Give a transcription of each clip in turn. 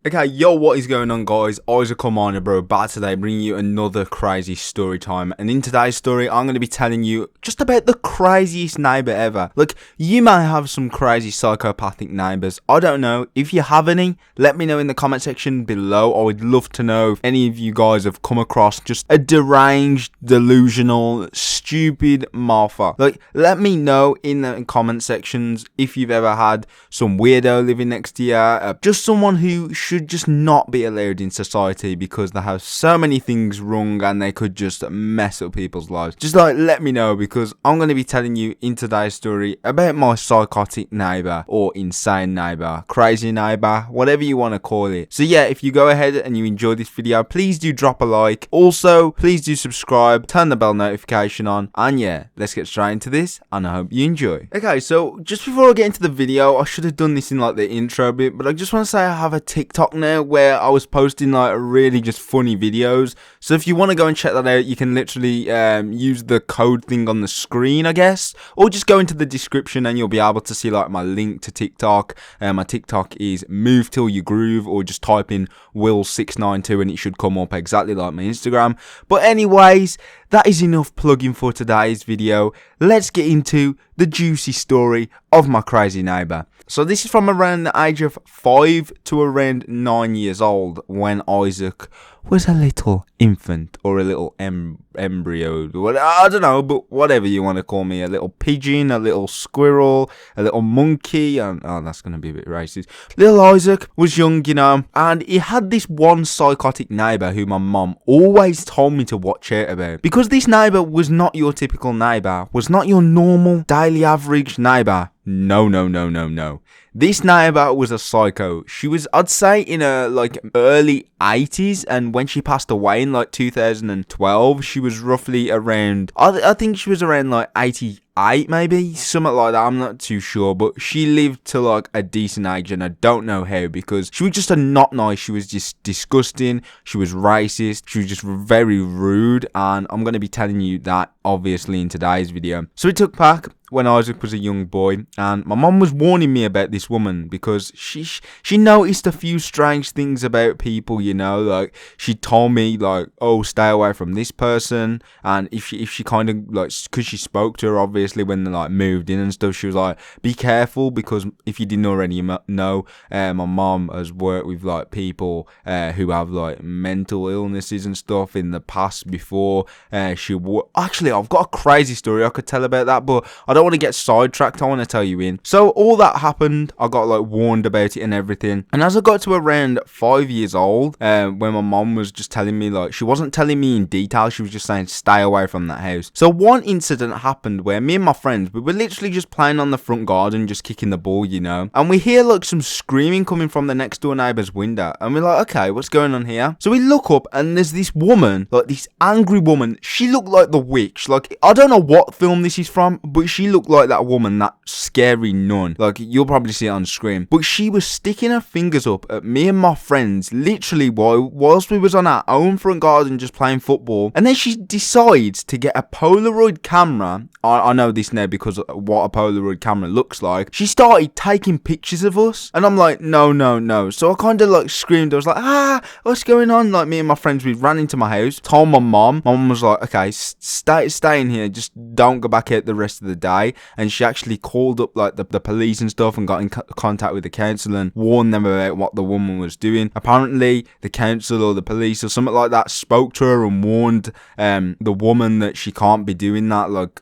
Okay, yo, what is going on, guys? Isaac Commander, bro, back today, bringing you another crazy story time. And in today's story, I'm going to be telling you just about the craziest neighbor ever. Look, you might have some crazy psychopathic neighbors. I don't know. If you have any, let me know in the comment section below. I would love to know if any of you guys have come across just a deranged, delusional, stupid martha. Like, let me know in the comment sections if you've ever had some weirdo living next to you, just someone who should just not be allowed in society because they have so many things wrong and they could just mess up people's lives. Just like, let me know, because I'm going to be telling you in today's story about my psychotic neighbor, or insane neighbor, crazy neighbor, whatever you want to call it. So yeah, if you go ahead and you enjoy this video, please do drop a like. Also, please do subscribe, turn the bell notification on, and yeah, let's get straight into this, and I hope you enjoy. Okay, so just before I get into the video, I should have done this in like the intro bit, but I just want to say I have a TikTok now where I was posting like really just funny videos. So if you want to go and check that out, you can literally use the code thing on the screen, I guess, or just go into the description and you'll be able to see like my link to TikTok. My TikTok is Move Till You Groove, or just type in Will692 and it should come up exactly like my Instagram. But anyways, that is enough plugging for today's video. Let's get into the juicy story of my crazy neighbor. So this is from around the age of 5 to around 9 years old, when Isaac was a little infant, or a little embryo, I don't know, but whatever you want to call me. A little pigeon, a little squirrel, a little monkey, and oh, that's going to be a bit racist. Little Isaac was young, you know, and he had this one psychotic neighbor who my mom always told me to watch out about, because this neighbor was not your typical neighbor, was not your normal daily average neighbor. No. This neighbor was a psycho. She was, I'd say, in her like early 80s, and when she passed away in like 2012, she was roughly around, I think she was around like 88, maybe, something like that. I'm not too sure, but she lived to like a decent age, and I don't know how, because she was just a not nice. She was just disgusting. She was racist. She was just very rude, and I'm going to be telling you that obviously in today's video. So it took back when Isaac was a young boy, and my mom was warning me about this woman because she noticed a few strange things about people, you know. Like, she told me like, oh, stay away from this person, and if she kind of like, because she spoke to her obviously when they like moved in and stuff, she was like, be careful, because if you didn't already know, my mom has worked with like people who have like mental illnesses and stuff in the past before. Actually, I've got a crazy story I could tell about that, but I don't want to get sidetracked. I want to tell you in. So all that happened, I got like warned about it and everything. And as I got to around 5 years old, when my mom was just telling me, like, she wasn't telling me in detail, she was just saying stay away from that house. So one incident happened where me and my friends, we were literally just playing on the front garden, just kicking the ball, you know, and we hear like some screaming coming from the next door neighbor's window, and we're like, okay, what's going on here? So we look up, and there's this woman, like this angry woman. She looked like the witch. Like, I don't know what film this is from, but she looked like that woman, that scary nun. Like, you'll probably see it on screen. But she was sticking her fingers up at me and my friends, literally whilst we was on our own front garden just playing football. And then she decides to get a Polaroid camera. I know this now because of what a Polaroid camera looks like. She started taking pictures of us, and I'm like, no. So I kind of like screamed. I was like, what's going on? Like, me and my friends, we ran into my house, told my mom. My mom was like, okay, stay in here, just don't go back out the rest of the day. And she actually called up like the police and stuff, and got in contact with the council and warned them about what the woman was doing. Apparently the council or the police or something like that spoke to her and warned the woman that she can't be doing that. Like,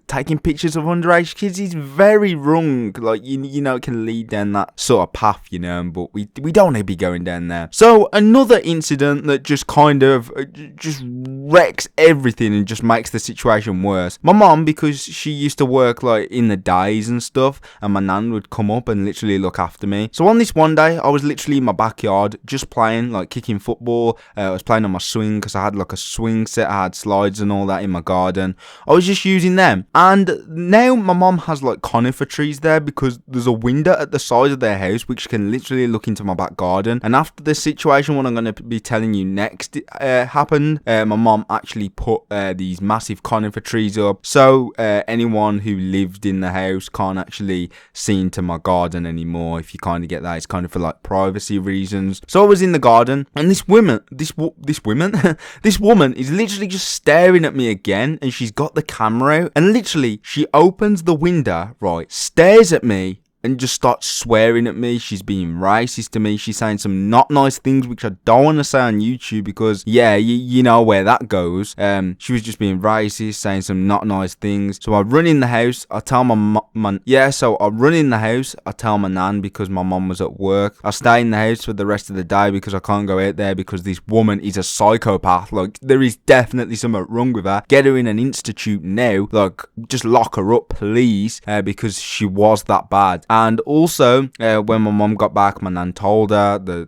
taking pictures of underage kids is very wrong. Like, you know, it can lead down that sort of path, you know, but we don't want to be going down there. So another incident that just kind of just wrecks everything and just makes the situation worse. My mom, because she used to work like in the days and stuff, and my nan would come up and literally look after me. So on this one day, I was literally in my backyard just playing, like kicking football. I was playing on my swing because I had like a swing set. I had slides and all that in my garden. I was just using them, and now my mom has like conifer trees there because there's a window at the side of their house which can literally look into my back garden. And after the situation, what I'm going to be telling you next happened, my mom actually put these massive conifer trees up, so anyone who lived in the house can't actually see into my garden anymore. If you kind of get that, it's kind of for like privacy reasons. So I was in the garden, and this woman this woman is literally just staring at me again, and she's got the camera out, and literally she opens the window, right, stares at me, and just starts swearing at me. She's being racist to me. She's saying some not nice things, which I don't want to say on YouTube because, yeah, you know where that goes. She was just being racist, saying some not nice things. So I run in the house. I tell I run in the house. I tell my nan because my mom was at work. I stay in the house for the rest of the day because I can't go out there because this woman is a psychopath. Like, there is definitely something wrong with her. Get her in an institute now. Like, just lock her up, please, because she was that bad. And also, when my mom got back, my nan told the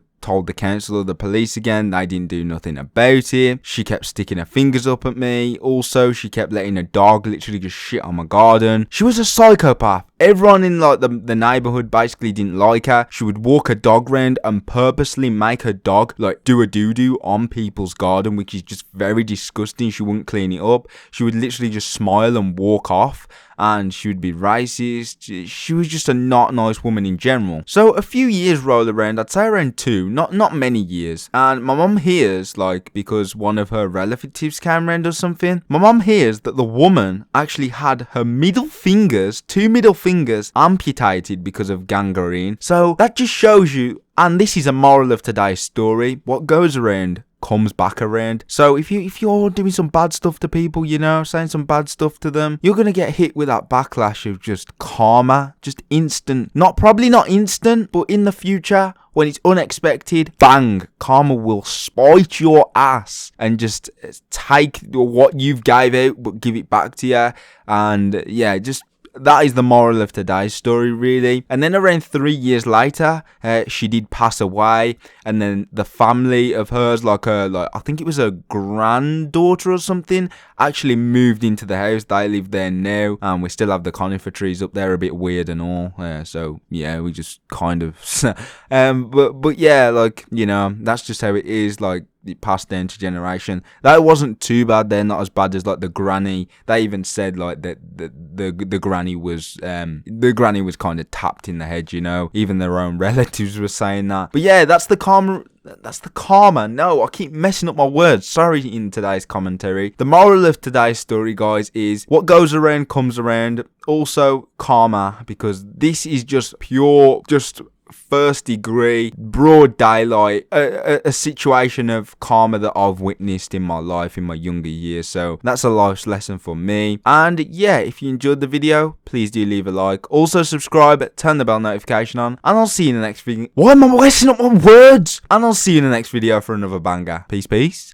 council, the police again. They didn't do nothing about it. She kept sticking her fingers up at me. Also, she kept letting a dog literally just shit on my garden. She was a psychopath. Everyone in like the neighborhood basically didn't like her. She would walk a dog round and purposely make her dog like do a doo-doo on people's garden, which is just very disgusting. She wouldn't clean it up. She would literally just smile and walk off. And she would be racist. She was just a not nice woman in general. So a few years roll around, I'd say around 2, not many years. And my mum hears, like, because one of her relatives came around or something, my mum hears that the woman actually had her middle fingers, 2 middle fingers, amputated because of gangrene. So that just shows you, and this is a moral of today's story, what goes around comes back around. So if you're doing some bad stuff to people, you know, saying some bad stuff to them, you're gonna get hit with that backlash of just karma, just instant. Probably not instant, but in the future, when it's unexpected, bang, karma will spite your ass and just take what you've gave out, but give it back to you. And yeah, just that is the moral of today's story, really. And then around 3 years later, she did pass away, and then the family of hers, like I think it was her granddaughter or something, actually moved into the house. They live there now, and we still have the conifer trees up there, a bit weird and all. So yeah, we just kind of, but yeah, like, you know, that's just how it is. Like, it passed down to generation. That wasn't too bad. They're not as bad as like the granny. They even said like that the granny was kind of tapped in the head, you know. Even their own relatives were saying that. But yeah, that's the karma. That's the karma. No, I keep messing up my words. Sorry in today's commentary. The moral of today's story, guys, is what goes around comes around. Also, karma, because this is just pure, just first degree, broad daylight, a situation of karma that I've witnessed in my life in my younger years. So that's a life lesson for me. And yeah, if you enjoyed the video, please do leave a like. Also subscribe, turn the bell notification on, and I'll see you in the next video. Why am I messing up my words? And I'll see you in the next video for another banger. Peace.